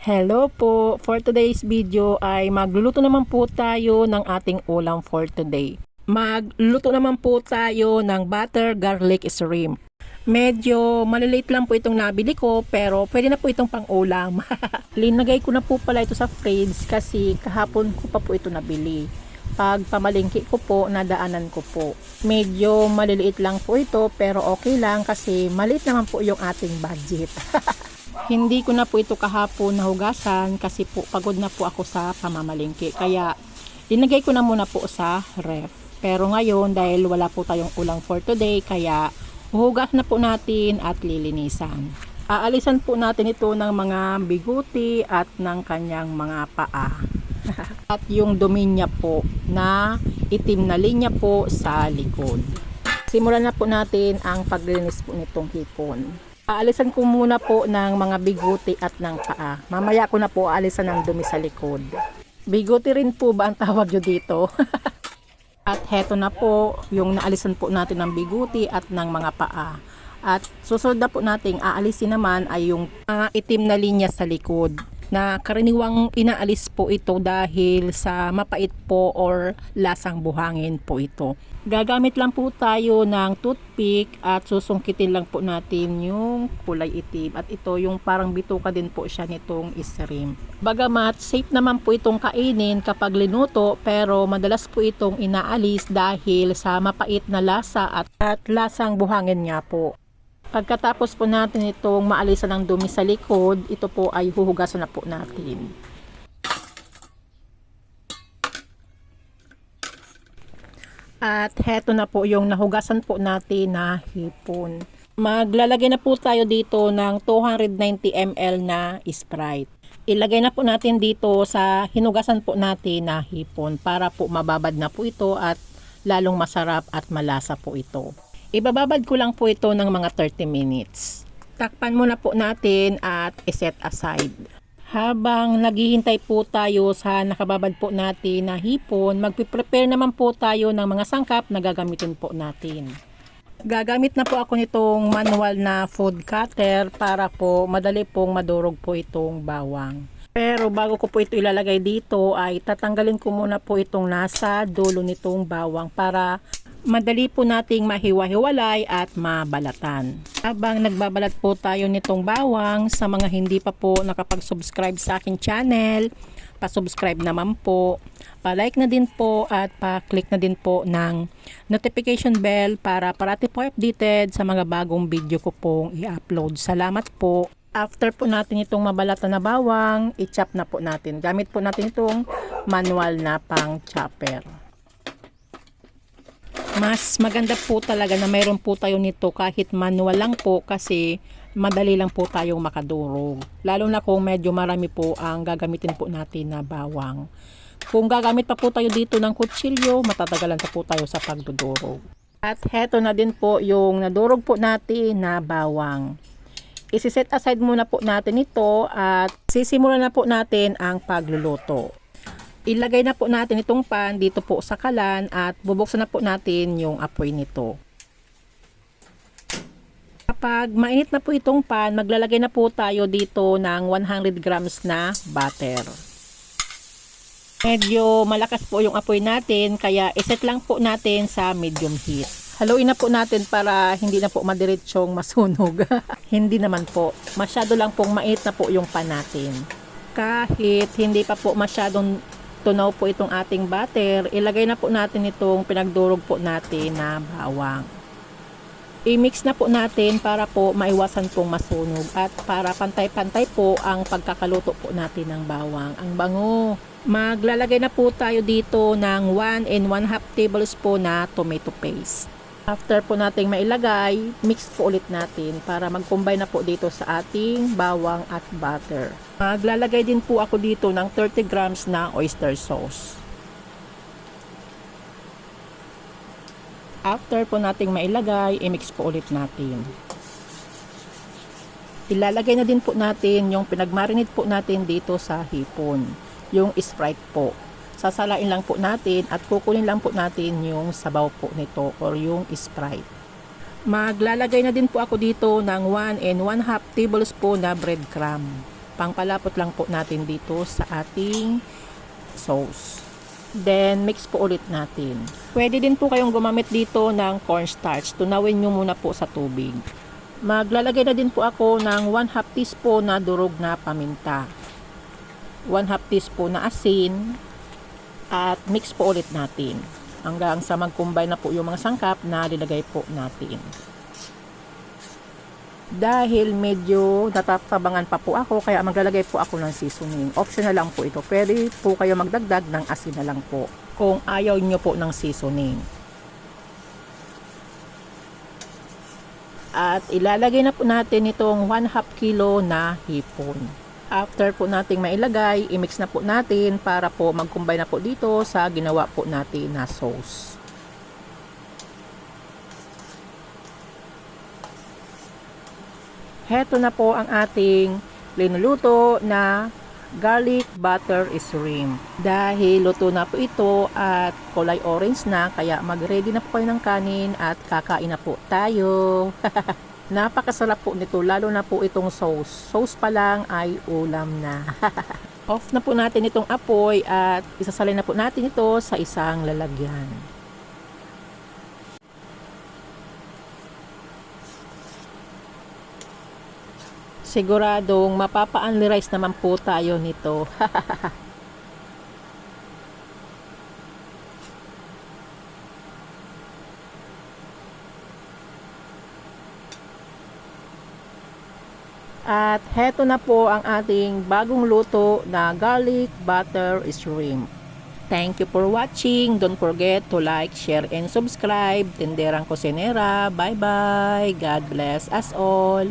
Hello po! For today's video ay magluluto naman po tayo ng ating ulam for today. Magluluto naman po tayo ng butter garlic shrimp. Medyo maliliit lang po itong nabili ko pero pwede na po itong pang ulam. Linagay ko na po pala ito sa fridge kasi kahapon ko pa po ito nabili. Pag pamalingki ko po, nadaanan ko po. Medyo maliliit lang po ito pero okay lang kasi maliit naman po yung ating budget. Hindi ko na po ito kahapon nahugasan kasi po pagod na po ako sa pamamalingki. Kaya linagay ko na muna po sa ref. Pero ngayon dahil wala po tayong ulam for today kaya huhugas na po natin at lilinisan. Aalisan po natin ito ng mga biguti at ng kanyang mga paa. At yung dumi niya po na itim na linya po sa likod. Simulan na po natin ang paglinis po nitong hipon. Aalisan ko muna po ng mga biguti at ng paa. Mamaya ko na po aalisan ng dumi sa likod. Biguti rin po ba ang tawag nyo dito? At heto na po yung naalisan po natin ng biguti at ng mga paa. At susunod na po nating aalisin naman ay yung mga itim na linya sa likod. Na karaniwang inaalis po ito dahil sa mapait po or lasang buhangin po ito. Gagamit lang po tayo ng toothpick at susungkitin lang po natin yung kulay itim. At ito yung parang bituka din po siya nitong shrimp. Bagamat safe naman po itong kainin kapag linuto pero madalas po itong inaalis dahil sa mapait na lasa at lasang buhangin nga po. Pagkatapos po natin itong maalisan ng dumi sa likod, ito po ay huhugasan na po natin. At heto na po yung nahugasan po natin na hipon. Maglalagay na po tayo dito ng 290 ml na Sprite. Ilagay na po natin dito sa hinugasan po natin na hipon para po mababad na po ito at lalong masarap at malasa po ito. Ibababad ko lang po ito ng mga 30 minutes. Takpan muna po natin at iset aside. Habang naghihintay po tayo sa nakababad po natin na hipon, magpiprepare naman po tayo ng mga sangkap na gagamitin po natin. Gagamit na po ako nitong manual na food cutter para po madali pong madurog po itong bawang. Pero bago ko po ito ilalagay dito ay tatanggalin ko muna po itong nasa dulo nitong bawang para madali po nating mahiwa-hiwalay at mabalatan. Habang nagbabalat po tayo nitong bawang, sa mga hindi pa po nakapag-subscribe sa aking channel, pa-subscribe naman po, pa-like na din po at pa-click na din po ng notification bell para parati po updated sa mga bagong video ko pong i-upload. Salamat po. After po natin itong mabalatan na bawang, i-chop na po natin. Gamit po natin itong manual na pang chopper. Mas maganda po talaga na mayroon po tayo nito kahit manual lang po kasi madali lang po tayong makadurog. Lalo na kung medyo marami po ang gagamitin po natin na bawang. Kung gagamit pa po tayo dito ng kutsilyo, matatagalan pa po tayo sa pagdudurog. At heto na din po yung nadurog po natin na bawang. Isi-set aside muna po natin ito at sisimulan na po natin ang pagluluto. Ilagay na po natin itong pan dito po sa kalan at bubuksan na po natin yung apoy nito. Kapag mainit na po itong pan, maglalagay na po tayo dito ng 100 grams na butter. Medyo malakas po yung apoy natin kaya iset lang po natin sa medium heat. Haluin na po natin para hindi na po madiretsong masunog. Hindi naman po. Masyado lang pong mainit na po yung pan natin. Kahit hindi pa po masyadong tunaw po itong ating butter, ilagay na po natin itong pinagdurog po natin na bawang. I-mix na po natin para po maiwasan pong masunog at para pantay-pantay po ang pagkakaluto po natin ng bawang. Ang bango! Maglalagay na po tayo dito ng 1 and 1/2 tablespoon na tomato paste. After po nating mailagay, mix po ulit natin para mag-combine na po dito sa ating bawang at butter. Maglalagay din po ako dito ng 30 grams na oyster sauce. After po nating mailagay, i-mix po ulit natin. Ilalagay na din po natin yung pinagmarinate po natin dito sa hipon, yung Sprite po. Sasalain lang po natin at kukunin lang po natin yung sabaw po nito or yung Sprite. Maglalagay na din po ako dito ng 1 and 1/2 tablespoon na breadcrumb. Pangpalapot lang po natin dito sa ating sauce. Then, mix po ulit natin. Pwede din po kayong gumamit dito ng cornstarch. Tunawin nyo muna po sa tubig. Maglalagay na din po ako ng 1/2 teaspoon na durog na paminta. 1/2 teaspoon na asin. At mix po ulit natin. Hanggang sa mag-combine na po yung mga sangkap na nilagay po natin. Dahil medyo natatabangan pa po ako, kaya maglalagay po ako ng seasoning. Optional lang po ito. Pwede po kayo magdagdag ng asin na lang po kung ayaw nyo po ng seasoning. At ilalagay na po natin itong 1/2 kilo na hipon. After po nating mailagay, i-mix na po natin para po mag-combine na po dito sa ginawa po natin na sauce. Heto na po ang ating linuluto na garlic butter shrimp. Dahil luto na po ito at kulay orange na, kaya mag-ready na po kayo ng kanin at kakain na po tayo. Napakasarap po nito, lalo na po itong sauce. Sauce pa lang ay ulam na. Off na po natin itong apoy at isasalin na po natin ito sa isang lalagyan. Siguradong mapapa-only rice naman po tayo nito. At heto na po ang ating bagong luto na garlic butter shrimp. Thank you for watching. Don't forget to like, share, and subscribe. Tenderang Kusinera. Bye-bye. God bless us all.